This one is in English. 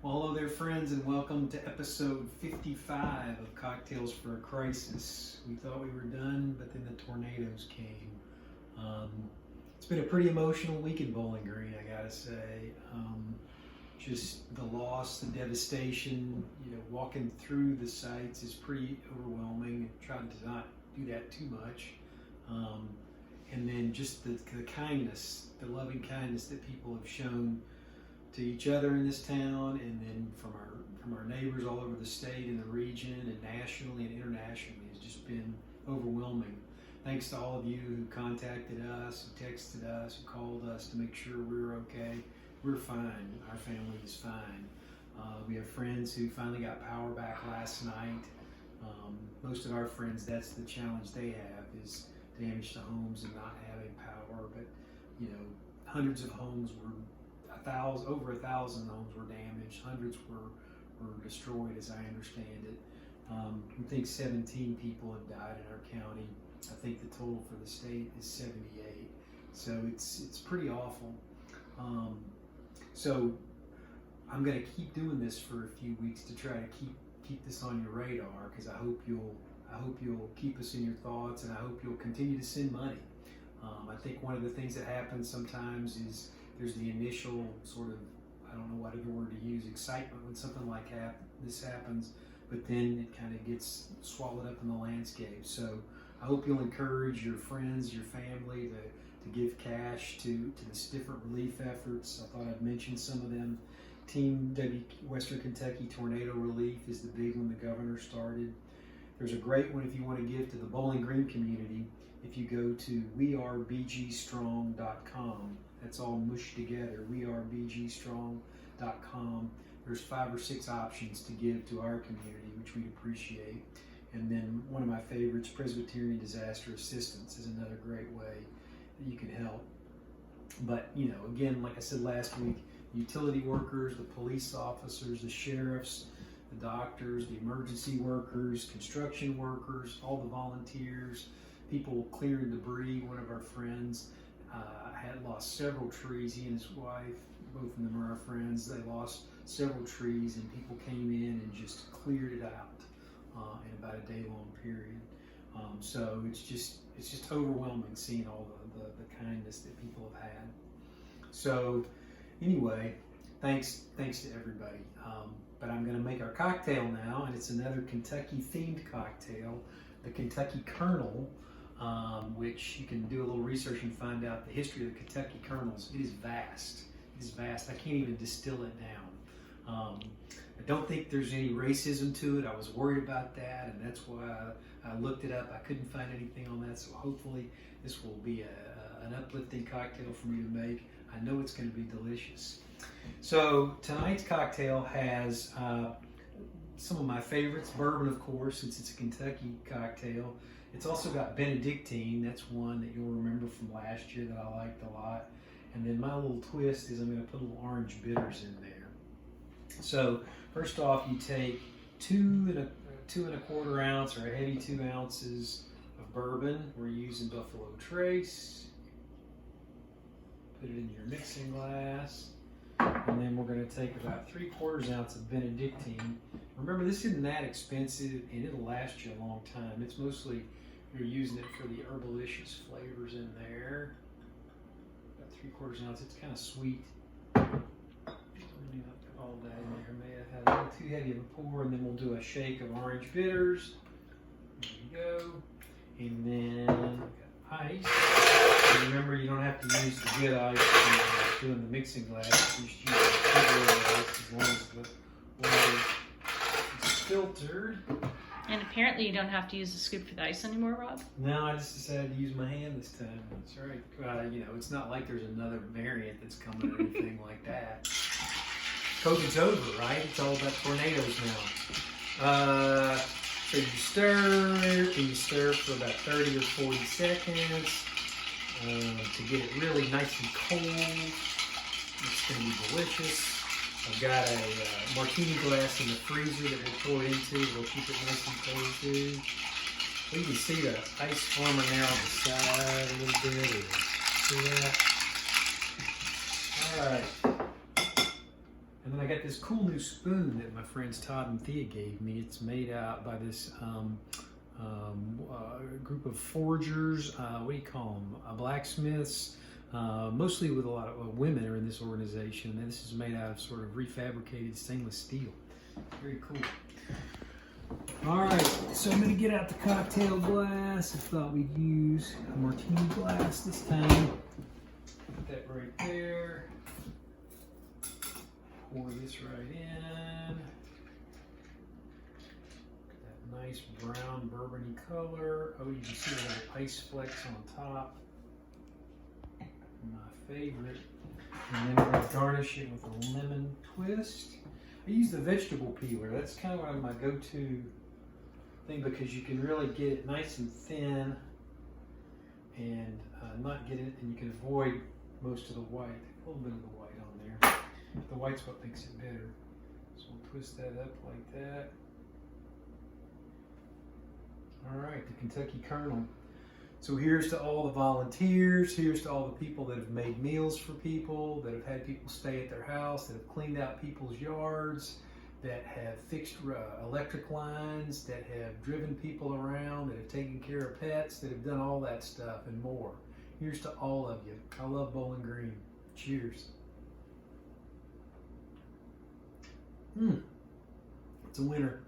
Well, hello there, friends, and welcome to episode 55 of Cocktails for a Crisis. We thought we were done, but then the tornadoes came. It's been a pretty emotional week in Bowling Green, I gotta say. Just the loss, the devastation, walking through the sites is pretty overwhelming. Trying to not do that too much. And then just the kindness, the loving kindness that people have shown to each other in this town, and then from our neighbors all over the state and the region and nationally and internationally has just been overwhelming. Thanks to all of you who contacted us, who texted us, who called us to make sure we were okay. We're fine. Our family is fine. We have friends who finally got power back last night. Most of our friends, that's the challenge they have, is damage to homes and not having power. But hundreds of homes were over 1,000 homes were damaged. Hundreds were destroyed, as I understand it. We think 17 people have died in our county. I think the total for the state is 78. So it's pretty awful. So I'm going to keep doing this for a few weeks to try to keep this on your radar, because I hope you'll keep us in your thoughts, and I hope you'll continue to send money. I think one of the things that happens sometimes is there's the initial sort of, I don't know what other word to use, excitement when something like this happens, but then it kind of gets swallowed up in the landscape. So I hope you'll encourage your friends, your family to give cash to this different relief efforts. I thought I'd mention some of them. Team Western Kentucky Tornado Relief is the big one the governor started. There's a great one if you want to give to the Bowling Green community. If you go to wearebgstrong.com, that's all mushed together, wearebgstrong.com. There's 5 or 6 options to give to our community, which we'd appreciate. And then one of my favorites, Presbyterian Disaster Assistance, is another great way that you can help. But, again, like I said last week, utility workers, the police officers, the sheriffs, the doctors, the emergency workers, construction workers, all the volunteers, people clearing debris. One of our friends had lost several trees. He and his wife, both of them are our friends. They lost several trees, and people came in and just cleared it out in about a day-long period. So it's just overwhelming seeing all the kindness that people have had. So anyway, thanks to everybody. But I'm going to make our cocktail now, and it's another Kentucky-themed cocktail, the Kentucky Colonel, which you can do a little research and find out the history of the Kentucky Colonels. It is vast. It is vast. I can't even distill it down. I don't think there's any racism to it. I was worried about that, and that's why I looked it up. I couldn't find anything on that, so hopefully this will be an uplifting cocktail for me to make. I know it's going to be delicious. So tonight's cocktail has some of my favorites. Bourbon, of course, since it's a Kentucky cocktail. It's also got Benedictine. That's one that you'll remember from last year that I liked a lot. And then my little twist is I'm going to put a little orange bitters in there. So first off, you take 2 1/4 ounce or a heavy 2 ounces of bourbon. We're using Buffalo Trace. Put it in your mixing glass. And then we're going to take about 3/4 ounce of Benedictine. Remember, this isn't that expensive, and it'll last you a long time. It's mostly you're using it for the herbaceous flavors in there. About 3/4 ounce. It's kind of sweet. All that in there. May have had a little too heavy of a pour, and then we'll do a shake of orange bitters. There you go. And then ice. And remember, you don't have to use the good ice when you're doing the mixing glass. You just use the regular ice as long as the water is filtered. And apparently you don't have to use a scoop for the ice anymore, Rob? No, I just decided to use my hand this time. That's right. It's not like there's another variant that's coming or anything like that. COVID's over, right? It's all about tornadoes now. So you stir for about 30 or 40 seconds to get it really nice and cold. It's going to be delicious. I've got a martini glass in the freezer that we'll pour into. We'll keep it nice and cold too. You can see the ice forming there on the side a little bit. See that? All right. And then I got this cool new spoon that my friends Todd and Thea gave me. It's made out by this group of forgers. What do you call them? Blacksmiths. Mostly with a lot of women are in this organization. And this is made out of sort of refabricated stainless steel. Very cool. All right, so I'm going to get out the cocktail glass. I thought we'd use a martini glass this time. Put that right there. Pour this right in. That nice brown bourbony color. Oh, you can see the little ice flecks on top. My favorite. And then we're going to garnish it with a lemon twist. I use the vegetable peeler. That's kind of my go-to thing because you can really get it nice and thin and not get it, and you can avoid most of the white. A little bit of the white on there. The white's what makes it better. So we'll twist that up like that. All right, the Kentucky Colonel. So here's to all the volunteers, here's to all the people that have made meals for people, that have had people stay at their house, that have cleaned out people's yards, that have fixed electric lines, that have driven people around, that have taken care of pets, that have done all that stuff and more. Here's to all of you. I love Bowling Green. Cheers. It's a winner.